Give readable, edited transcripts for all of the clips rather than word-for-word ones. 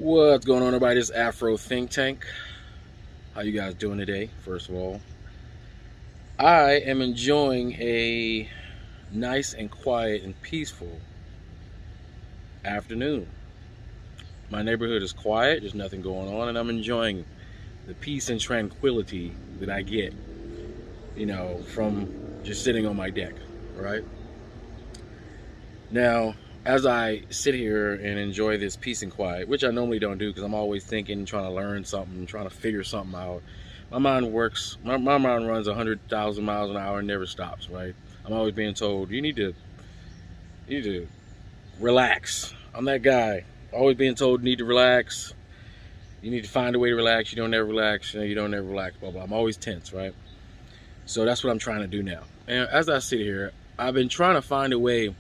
What's going on, everybody? This is Afro Think Tank. How you guys doing today? First of all, I am enjoying a nice and quiet and peaceful afternoon. My neighborhood is quiet, there's nothing going on, and I'm enjoying the peace and tranquility that I get, from just sitting on my deck, right? Now, as I sit here and enjoy this peace and quiet, which I normally don't do because I'm always thinking, trying to learn something, trying to figure something out. My mind works, my mind runs 100,000 miles an hour and never stops, right? I'm always being told, you need to relax. I'm that guy, always being told, you need to relax. You need to find a way to relax. You don't ever relax, you don't ever relax, blah, blah. I'm always tense, right? So that's what I'm trying to do now. And as I sit here, I've been trying to find a way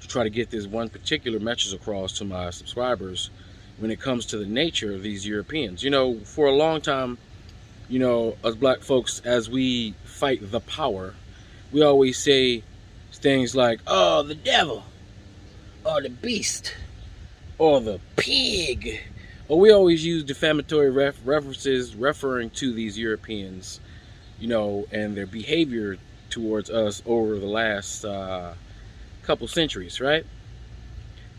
to try to get this one particular message across to my subscribers when it comes to the nature of these Europeans. For a long time, us black folks, as we fight the power, we always say things like, oh, the devil, or the beast, or the pig. Or we always use defamatory references referring to these Europeans, and their behavior towards us over the last couple centuries, right?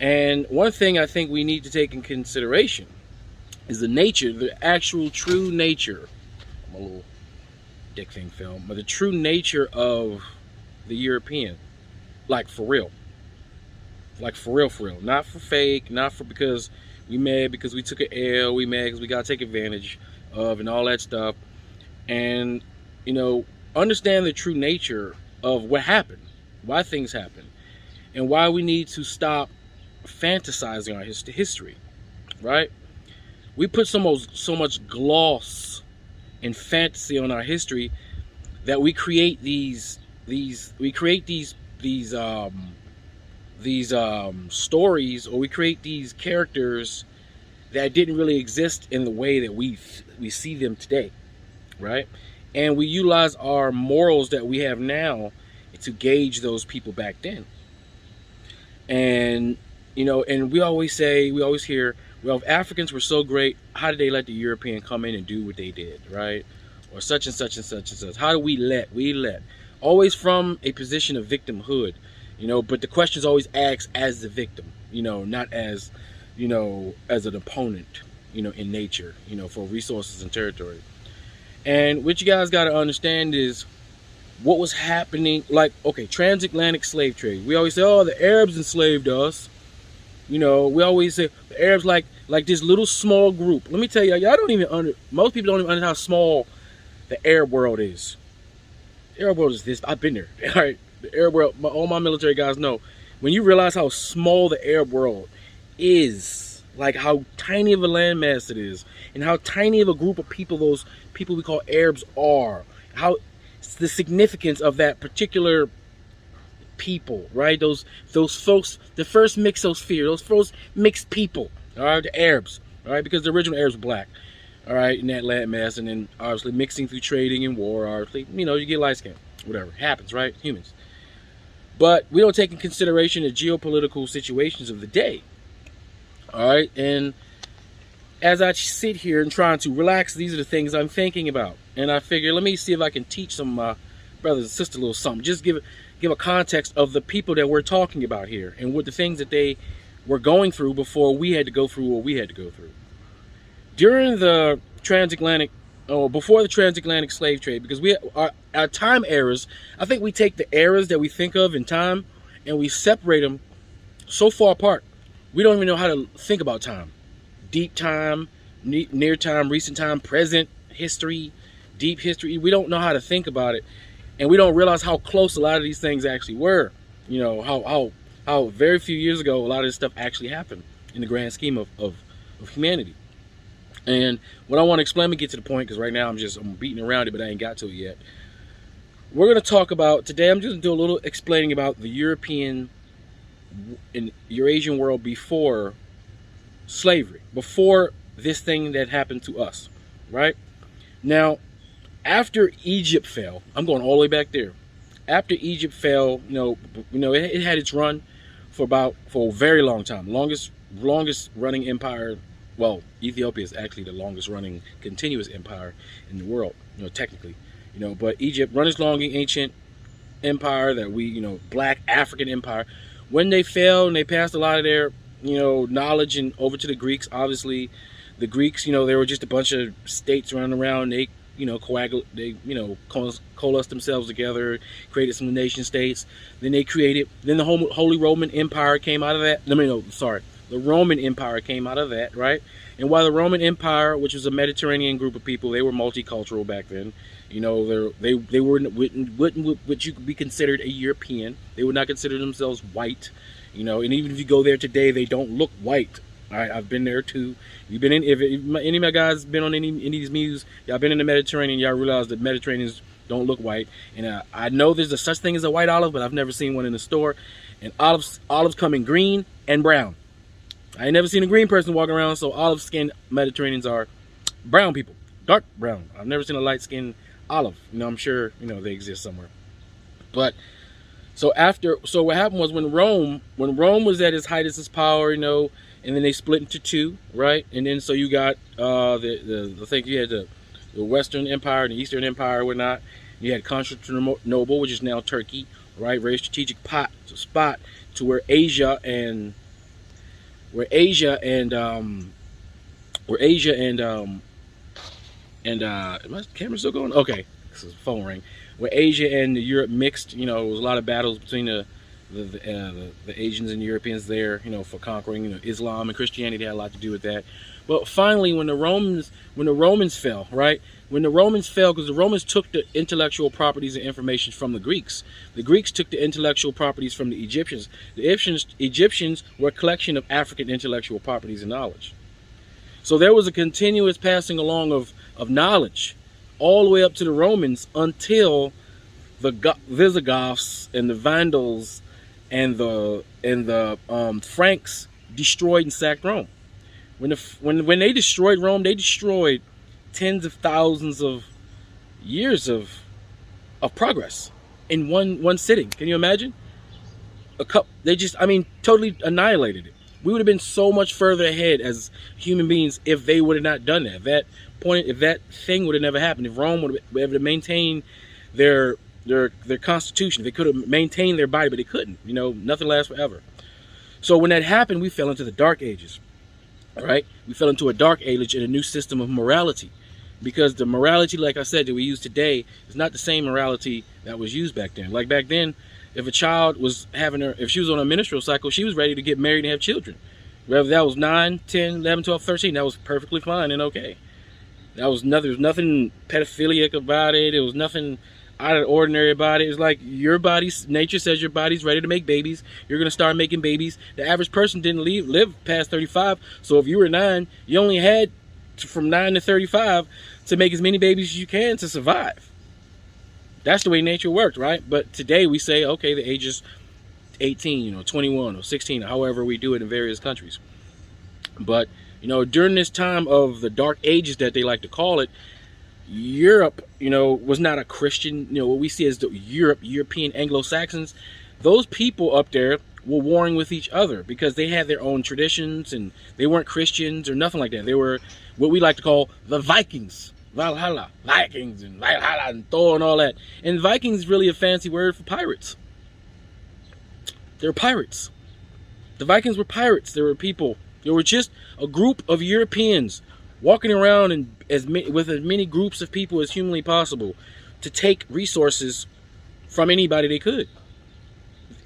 And one thing I think we need to take in consideration is the actual true nature. I'm a little dick thing film, but the true nature of the European, like for real, not for fake, not for because we mad because we took an L, we mad because we got to take advantage of and all that stuff, and understand the true nature of what happened, why things happen, and why we need to stop fantasizing our history, right? We put so much gloss and fantasy on our history that we create these stories, or we create these characters that didn't really exist in the way that we see them today, right? And we utilize our morals that we have now to gauge those people back then. And and we always hear, well, if Africans were so great, how did they let the European come in and do what they did, right? Or such and such and such and such. How do we let? Always from a position of victimhood, but the question is always asked as the victim, not as, as an opponent, in nature, for resources and territory. And what you guys got to understand is what was happening, transatlantic slave trade. We always say, oh, the Arabs enslaved us. We always say the Arabs like this little small group. Let me tell you, most people don't even understand how small the Arab world is. The Arab world is this. I've been there. All right, the Arab world. All my military guys know. When you realize how small the Arab world is, like how tiny of a landmass it is, and how tiny of a group of people those people we call Arabs are, how the significance of that particular people, right? Those folks, the first mixosphere, those first mixed people, all right, the Arabs, all right, because the original Arabs were black, all right, in that landmass, and then obviously mixing through trading and war, obviously, you get light skin, whatever happens, right? Humans. But we don't take in consideration the geopolitical situations of the day, all right? And as I sit here and trying to relax, these are the things I'm thinking about. And I figure, let me see if I can teach some brothers and sisters a little something. Just give a context of the people that we're talking about here and what the things that they were going through before we had to go through what we had to go through. During the before the transatlantic slave trade, because our time eras, I think we take the eras that we think of in time and we separate them so far apart. We don't even know how to think about time. Deep time, near time, recent time, present history, deep history. We don't know how to think about it, and we don't realize how close a lot of these things actually were. How very few years ago a lot of this stuff actually happened in the grand scheme of humanity. And what I want to explain, me get to the point, because right now I'm beating around it, but I ain't got to it yet. We're going to talk about today. I'm just going to do a little explaining about the European and Eurasian world before slavery, before this thing that happened to us, right? Now, after Egypt fell, I'm going all the way back there. After Egypt fell, it had its run for a very long time, longest running empire well, Ethiopia is actually the longest running continuous empire in the world, technically, but Egypt, run its long ancient empire that we, black African empire. When they fell and they passed a lot of their, knowledge and over to the Greeks, obviously, the Greeks, they were just a bunch of states running around. They, coalesced themselves together, created some nation states. Then the Holy Roman Empire came out of that. The Roman Empire came out of that, right? And while the Roman Empire, which was a Mediterranean group of people, they were multicultural back then. They wouldn't what you could be considered a European. They would not consider themselves white. And even if you go there today, they don't look white. All right, I've been there too. You've been in. If any of my guys been on any of these views, y'all been in the Mediterranean. Y'all realize that Mediterraneans don't look white. And I know there's a such thing as a white olive, but I've never seen one in the store. And olives come in green and brown. I ain't never seen a green person walking around. So olive-skinned Mediterraneans are brown people, dark brown. I've never seen a light-skinned olive. I'm sure they exist somewhere. But so what happened was when Rome was at its height as its power, and then they split into two, right? And then so you got I think you had the Western Empire and the Eastern Empire and whatnot. You had Constantinople, which is now Turkey, right? Very strategic spot to where Asia and my camera still going? Okay, this is a phone ring. Where Asia and Europe mixed, there was a lot of battles between the Asians and Europeans there, for conquering, Islam and Christianity had a lot to do with that. But finally, when the Romans fell, right? When the Romans fell, because the Romans took the intellectual properties and information from the Greeks. The Greeks took the intellectual properties from the Egyptians. The Egyptians were a collection of African intellectual properties and knowledge. So there was a continuous passing along of knowledge all the way up to the Romans until the Visigoths and the Vandals and the Franks destroyed and sacked Rome. When they destroyed Rome, they destroyed tens of thousands of years of progress in one sitting. Can you imagine? Totally annihilated it. We would have been so much further ahead as human beings if they would have not done that. If that thing would have never happened, if Rome would have been able to maintain their constitution, they could have maintained their body, but they couldn't. Nothing lasts forever. So when that happened, we fell into the Dark Ages. All right, we fell into a Dark Age and a new system of morality, because the morality, like I said, that we use today is not the same morality that was used back then. Like back then, if a child was if she was on a menstrual cycle, she was ready to get married and have children. Whether that was 9, 10, 11, 12, 13, that was perfectly fine and okay. There was nothing pedophilic about it. There was nothing out of the ordinary about it. It's like nature says your body's ready to make babies. You're going to start making babies. The average person didn't live past 35. So if you were 9, you only had from 9 to 35 to make as many babies as you can to survive. That's the way nature worked, right? But today we say, okay, the age is 18, 21 or 16, however we do it in various countries. But, during this time of the Dark Ages that they like to call it, Europe, was not a Christian. What we see as the European Anglo-Saxons, those people up there were warring with each other because they had their own traditions and they weren't Christians or nothing like that. They were what we like to call the Vikings. Valhalla, Vikings and Valhalla and Thor and all that. And Vikings is really a fancy word for pirates. They're pirates. The Vikings were pirates. They were people. They were just a group of Europeans walking around with as many groups of people as humanly possible to take resources from anybody they could.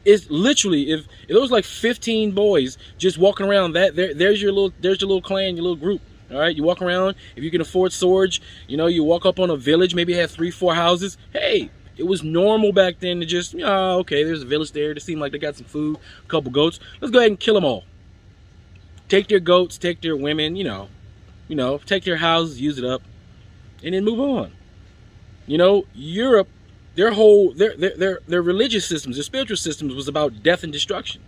It's literally, if it was like 15 boys just walking around, there's your little clan, your little group. All right, you walk around. If you can afford swords, you walk up on a village, maybe have 3, 4 houses. Hey, it was normal back then to just, okay, there's a village there. It seemed like they got some food, a couple goats. Let's go ahead and kill them all. Take their goats, take their women, take their houses, use it up, and then move on. Europe, their religious systems, their spiritual systems was about death and destruction.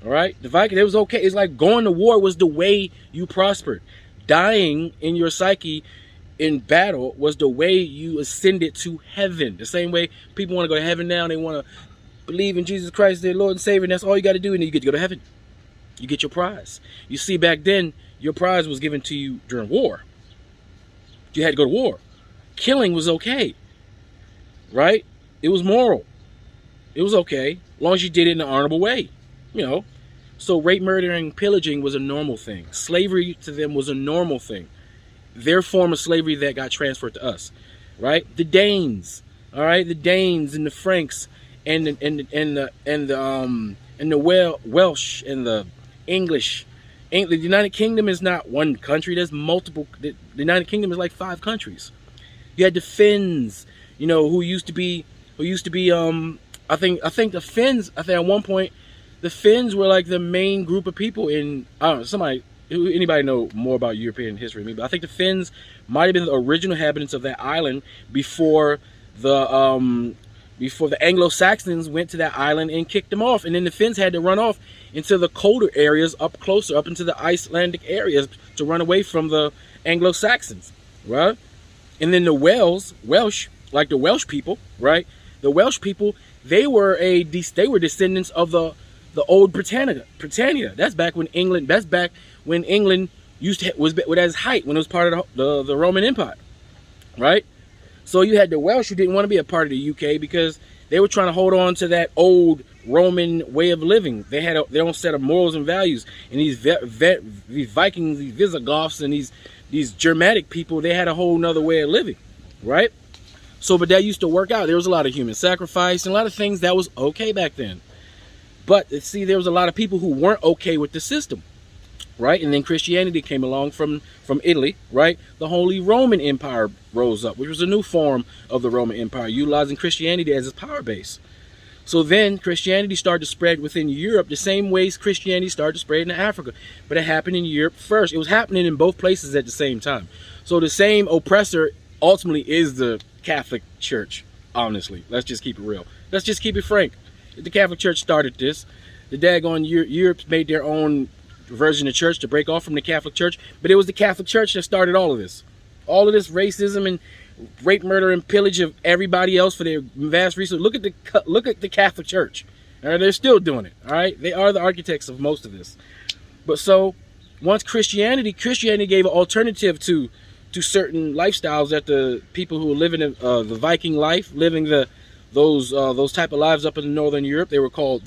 All right, the Viking, it was okay. It's like going to war was the way you prospered. Dying in your psyche in battle was the way you ascended to heaven. The same way people want to go to heaven now. They want to believe in Jesus Christ, their Lord and Savior. And that's all you got to do, and then you get to go to heaven. You get your prize. You see, back then, your prize was given to you during war. You had to go to war. Killing was okay, right? It was moral. It was okay, as long as you did it in an honorable way, you know. So rape, murdering, pillaging was a normal thing. Slavery to them was a normal thing. Their form of slavery that got transferred to us, right? The Danes, all right, the Danes and the Franks and the Welsh and the English. The United Kingdom is not one country. There's multiple. The United Kingdom is like 5 countries. You had the Finns, you know, who used to be I think the Finns, I think at one point the Finns were like the main group of people in, I don't know, anybody know more about European history than me, but I think the Finns might have been the original inhabitants of that island before the Anglo-Saxons went to that island and kicked them off. And then the Finns had to run off into the colder areas up closer, up into the Icelandic areas to run away from the Anglo-Saxons, right? And then the Welsh, like the Welsh people, right? The Welsh people, they were descendants of the old Britannia. That's back when England, was at its height, when it was part of the Roman Empire, right? So you had the Welsh who didn't want to be a part of the UK because they were trying to hold on to that old Roman way of living. They had their own set of morals and values. And these Vikings, these Visigoths, and these Germanic people, they had a whole nother way of living, right? So, but that used to work out. There was a lot of human sacrifice and a lot of things that was okay back then. But see, there was a lot of people who weren't okay with the system, right? And then Christianity came along from Italy, right? The Holy Roman Empire rose up, which was a new form of the Roman Empire, utilizing Christianity as its power base. So then Christianity started to spread within Europe the same ways Christianity started to spread in Africa. But it happened in Europe first. It was happening in both places at the same time. So the same oppressor ultimately is the Catholic Church, honestly. Let's just keep it real. Let's just keep it frank. The Catholic Church started this. The daggone Europe made their own version of church to break off from the Catholic Church. But it was the Catholic Church that started all of this. All of this racism and rape, murder, and pillage of everybody else for their vast resources. Look at the Catholic Church. All right, they're still doing it. All right, they are the architects of most of this. But so once Christianity gave an alternative to certain lifestyles that the people who were living the Viking life, living those type of lives up in Northern Europe, they were called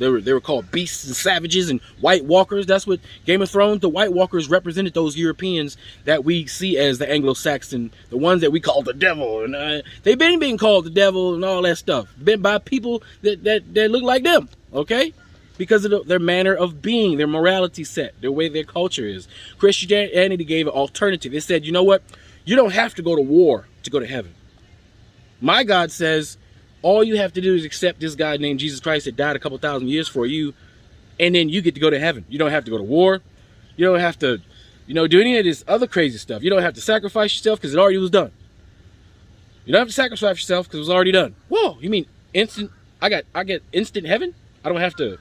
beasts and savages and White Walkers. That's what Game of Thrones, the White Walkers represented those Europeans that we see as the Anglo-Saxon, the ones that we call the devil, and they've been being called the devil and all that stuff, been by people that look like them, okay? Because of their manner of being, their morality set, their way their culture is. Christianity gave an alternative. It said, you know what? You don't have to go to war to go to heaven. My God says, all you have to do is accept this guy named Jesus Christ that died a couple thousand years for you, and then you get to go to heaven. You don't have to go to war. You don't have to, do any of this other crazy stuff. You don't have to sacrifice yourself because it already was done. You don't have to sacrifice yourself because it was already done. Whoa, you mean instant? I get instant heaven? I don't have to.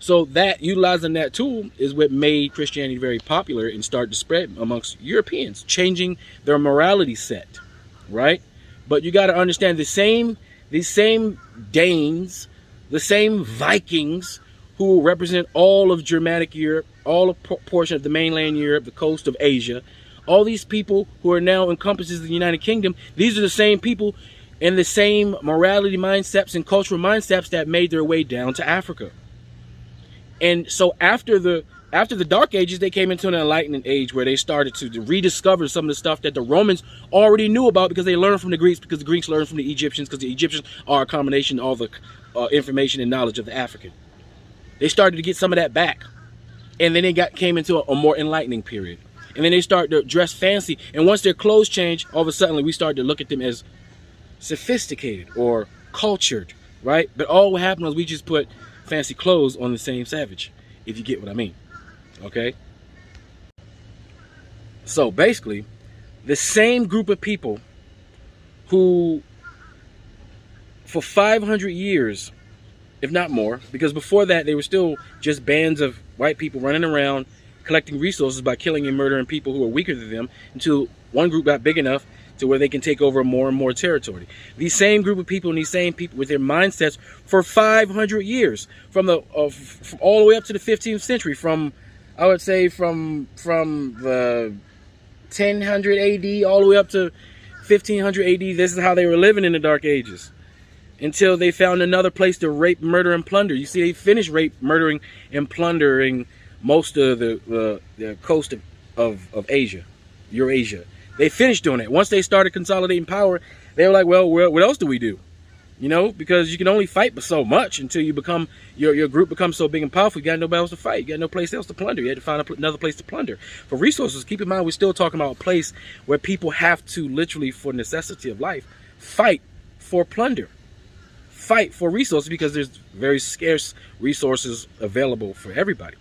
So that, utilizing that tool is what made Christianity very popular and started to spread amongst Europeans, changing their morality set, right? But you got to understand these same Danes, the same Vikings who represent all of Germanic Europe, all of portion of the mainland Europe, the coast of Asia, all these people who are now encompasses the United Kingdom, these are the same people and the same morality mindsets and cultural mindsets that made their way down to Africa. And so after the Dark Ages, they came into an enlightenment age where they started to rediscover some of the stuff that the Romans already knew about because they learned from the Greeks, because the Greeks learned from the Egyptians, because the Egyptians are a combination of all the information and knowledge of the African. They started to get some of that back. And then they came into a more enlightening period. And then they started to dress fancy. And once their clothes changed, all of a sudden we started to look at them as sophisticated or cultured, right? But all what happened was we just put fancy clothes on the same savage, if you get what I mean. Okay? So basically, the same group of people who for 500 years, if not more, because before that they were still just bands of white people running around collecting resources by killing and murdering people who were weaker than them, until one group got big enough to where they can take over more and more territory. These same group of people and these same people with their mindsets for 500 years, from all the way up to the 15th century, from I would say from the 1000 AD all the way up to 1500 AD, this is how they were living in the Dark Ages. Until they found another place to rape, murder, and plunder. You see, they finished rape, murdering, and plundering most of the coast of Asia, Eurasia. They finished doing it. Once they started consolidating power, they were like, well, what else do we do? You know, because you can only fight but so much until you become, your group becomes so big and powerful, you got nobody else to fight. You got no place else to plunder. You had to find another place to plunder. For resources, keep in mind, we're still talking about a place where people have to literally, for necessity of life, fight for plunder. Fight for resources, because there's very scarce resources available for everybody.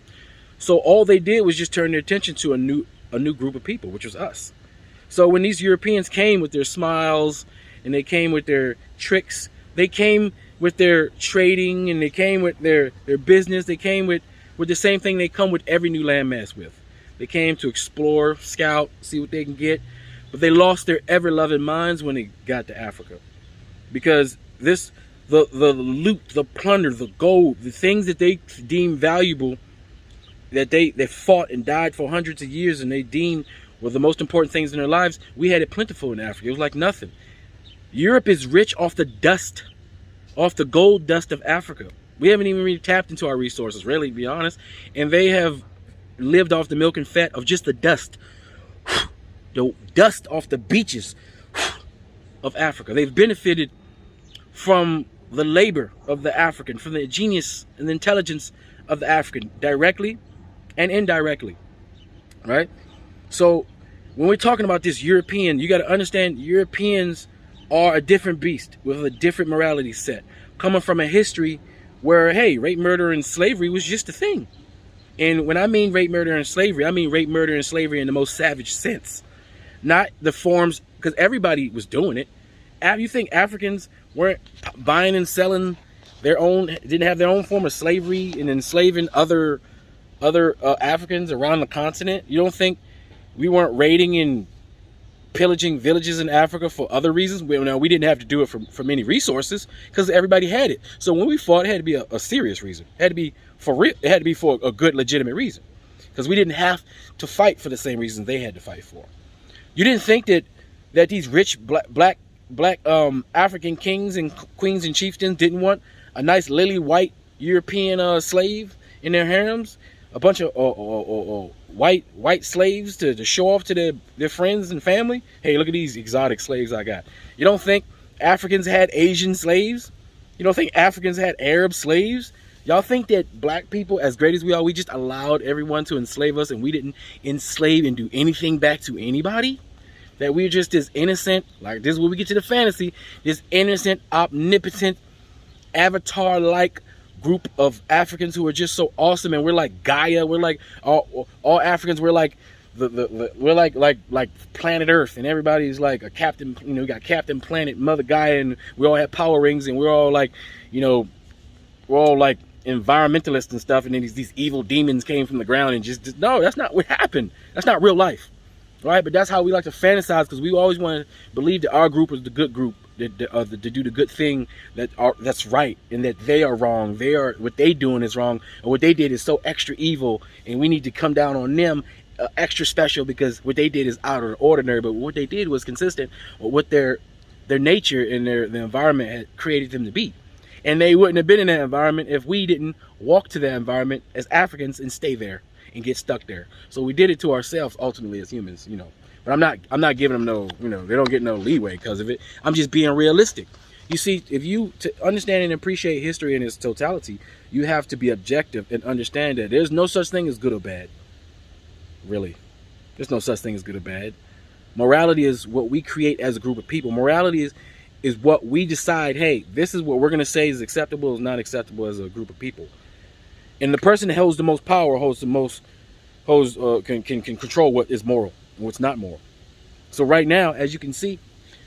So all they did was just turn their attention to a new group of people, which was us. So when these Europeans came with their smiles and they came with their tricks, they came with their trading, and they came with their business, they came with the same thing they come with every new landmass with. They came to explore, scout, see what they can get, but they lost their ever-loving minds when they got to Africa. Because the loot, the plunder, the gold, the things that they deemed valuable, that they fought and died for hundreds of years and they deemed were the most important things in their lives, we had it plentiful in Africa. It was like nothing. Europe is rich off the dust, off the gold dust of Africa. We haven't even really tapped into our resources, really, to be honest. And they have lived off the milk and fat of just the dust off the beaches of Africa. They've benefited from the labor of the African, from the genius and the intelligence of the African, directly and indirectly, right? So when we're talking about this European, you got to understand Europeans are a different beast with a different morality set, coming from a history where, hey, rape, murder, and slavery was just a thing. And when I mean rape, murder, and slavery, I mean rape, murder, and slavery in the most savage sense. Not the forms, because everybody was doing it. You think Africans weren't buying and selling their own, didn't have their own form of slavery and enslaving other Africans around the continent? You don't think we weren't raiding and pillaging villages in Africa for other reasons? Well, we didn't have to do it for many resources, because everybody had it. So when we fought, it had to be a serious reason. It had to be for real. It had to be for a good, legitimate reason, because we didn't have to fight for the same reasons they had to fight for. You didn't think that these rich black African kings and queens and chieftains didn't want a nice lily white European slave in their harems, a bunch of white slaves to show off to their friends and family? Hey, look at these exotic slaves I got. You don't think Africans had Asian slaves? You don't think Africans had Arab slaves? Y'all think that black people, as great as we are, we just allowed everyone to enslave us and we didn't enslave and do anything back to anybody? That we're just this innocent, like this is where we get to the fantasy, this innocent, omnipotent, avatar-like group of Africans who are just so awesome, and we're like Gaia. We're like all Africans. We're like we're like planet Earth, and everybody's like a captain. You know, we got Captain Planet, Mother Gaia, and we all have power rings, and we're all like, you know, we're all like environmentalists and stuff. And then these evil demons came from the ground and just no, that's not what happened. That's not real life. Right, but that's how we like to fantasize, because we always want to believe that our group is the good group, to do the good thing that's right, and that they are wrong. What they doing is wrong, or what they did is so extra evil, and we need to come down on them extra special because what they did is out of the ordinary. But what they did was consistent with what their nature and the environment had created them to be, and they wouldn't have been in that environment if we didn't walk to that environment as Africans and stay there and get stuck there. So we did it to ourselves ultimately as humans, you know. But I'm not giving them no, you know, they don't get no leeway because of it. I'm just being realistic. You see, if you to understand and appreciate history in its totality, you have to be objective and understand that there's no such thing as good or bad. Really. There's no such thing as good or bad. Morality is what we create as a group of people. Morality is what we decide, hey, this is what we're going to say is acceptable, is not acceptable as a group of people. And the person that holds the most power can control what is moral and what's not moral. So right now, as you can see,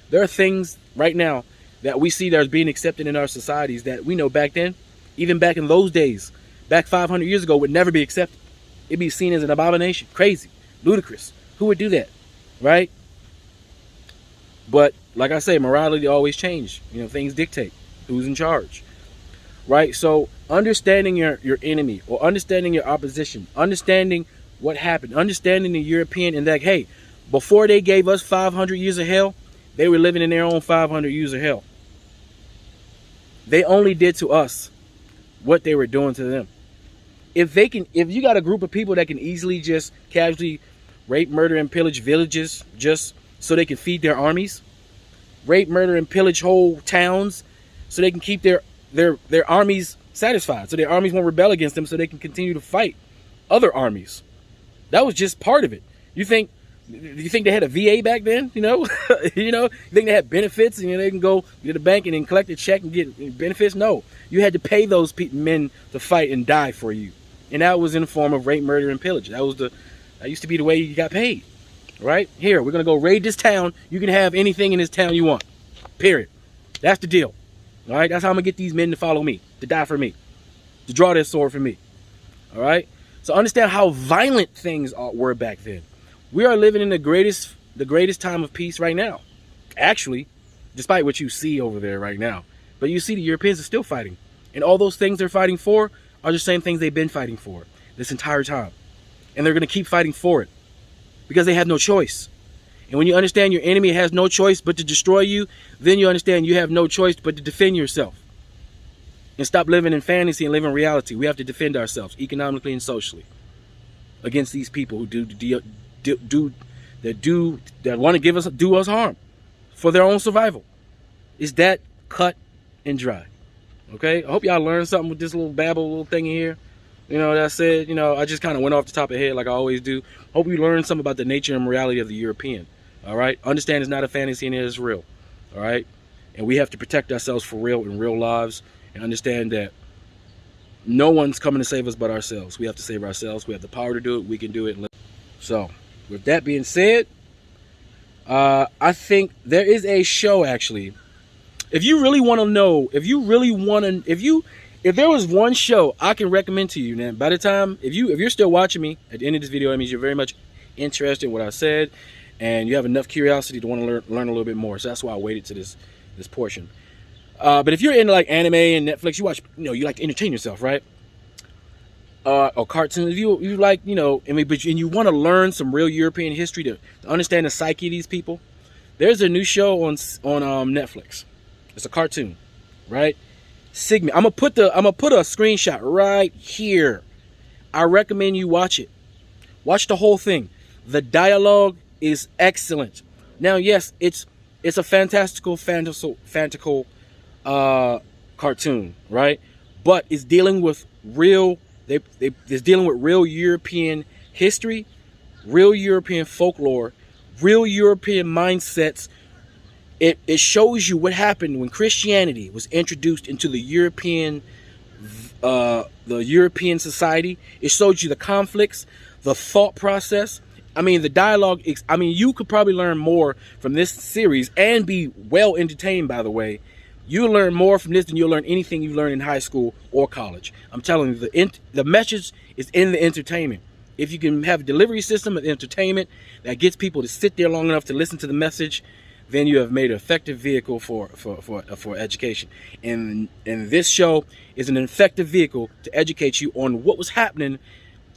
there are things right now that we see that are being accepted in our societies that we know back then, even back in those days, back 500 years ago, would never be accepted. It'd be seen as an abomination, crazy, ludicrous. Who would do that, right? But like I say, morality always changes. You know, things dictate who's in charge. Right? So understanding your enemy, or understanding your opposition, understanding what happened, understanding the European, and that, hey, before they gave us 500 years of hell, they were living in their own 500 years of hell. They only did to us what they were doing to them. If you got a group of people that can easily just casually rape, murder, and pillage villages just so they can feed their armies, rape, murder, and pillage whole towns so they can keep their armies satisfied, so their armies won't rebel against them, so they can continue to fight other armies. That was just part of it. You think they had a VA back then? You know, you think they had benefits and they can go to the bank and then collect a check and get benefits? No, you had to pay those men to fight and die for you, and that was in the form of rape, murder, and pillage. That used to be the way you got paid. Right here, we're gonna go raid this town. You can have anything in this town you want. Period. That's the deal. All right, that's how I'm gonna get these men to follow me, to die for me, to draw their sword for me. All right. So understand how violent things were back then. We are living in the greatest time of peace right now. Actually, despite what you see over there right now. But you see the Europeans are still fighting. And all those things they're fighting for are the same things they've been fighting for this entire time. And they're going to keep fighting for it because they have no choice. And when you understand your enemy has no choice but to destroy you, then you understand you have no choice but to defend yourself. And stop living in fantasy and live in reality. We have to defend ourselves economically and socially against these people who want to do us harm for their own survival. Is that cut and dry? Okay, I hope y'all learned something with this little little thing in here. You know, that I said, I just kind of went off the top of the head like I always do. Hope you learned something about the nature and morality of the European. All right, understand it's not a fantasy and it is real. All right, and we have to protect ourselves for real in real lives. And understand that no one's coming to save us but ourselves. We have to save ourselves. We have the power to do it. We can do it. So, with that being said, I think there is a show actually. If you really want to know, if there was one show I can recommend to you, man, by the time, if you're still watching me at the end of this video, that means you're very much interested in what I said, and you have enough curiosity to want to learn a little bit more. So that's why I waited to this portion. But if you're into like anime and Netflix, you watch, you like to entertain yourself, right? Or cartoons, if you like, but you want to learn some real European history to understand the psyche of these people, there's a new show on Netflix. It's a cartoon, right? Sigma. I'm gonna put a screenshot right here. I recommend you watch it. Watch the whole thing. The dialogue is excellent. Now, yes, it's a fantastical cartoon, right? But it's dealing with real. It's dealing with real European history, real European folklore, real European mindsets. It shows you what happened when Christianity was introduced into the European society. It shows you the conflicts, the thought process. I mean, the dialogue. I mean, you could probably learn more from this series and be well entertained, by the way. You'll learn more from this than you'll learn anything you learn in high school or college. I'm telling you, the message is in the entertainment. If you can have a delivery system of entertainment that gets people to sit there long enough to listen to the message, then you have made an effective vehicle for education. And this show is an effective vehicle to educate you on what was happening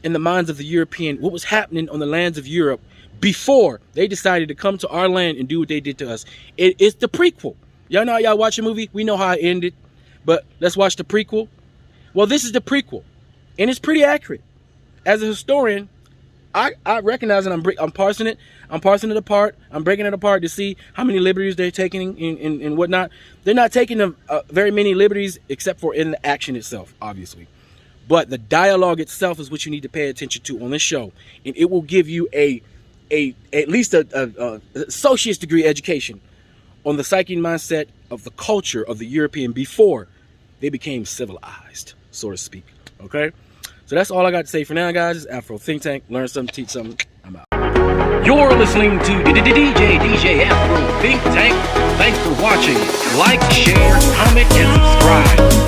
in the minds of the European, what was happening on the lands of Europe before they decided to come to our land and do what they did to us. It's the prequel. Y'all know how y'all watch a movie? We know how it ended, but let's watch the prequel. Well, this is the prequel, and it's pretty accurate. As a historian, I recognize it. I'm parsing it. I'm parsing it apart. I'm breaking it apart to see how many liberties they're taking and whatnot. They're not taking very many liberties except for in the action itself, obviously. But the dialogue itself is what you need to pay attention to on this show, and it will give you at least a associate's degree education on the psyche and mindset of the culture of the European before they became civilized, so to speak. Okay? So that's all I got to say for now, guys. It's Afro Think Tank. Learn something, teach something. I'm out. You're listening to DJ Afro Think Tank. Thanks for watching. Like, share, comment, and subscribe.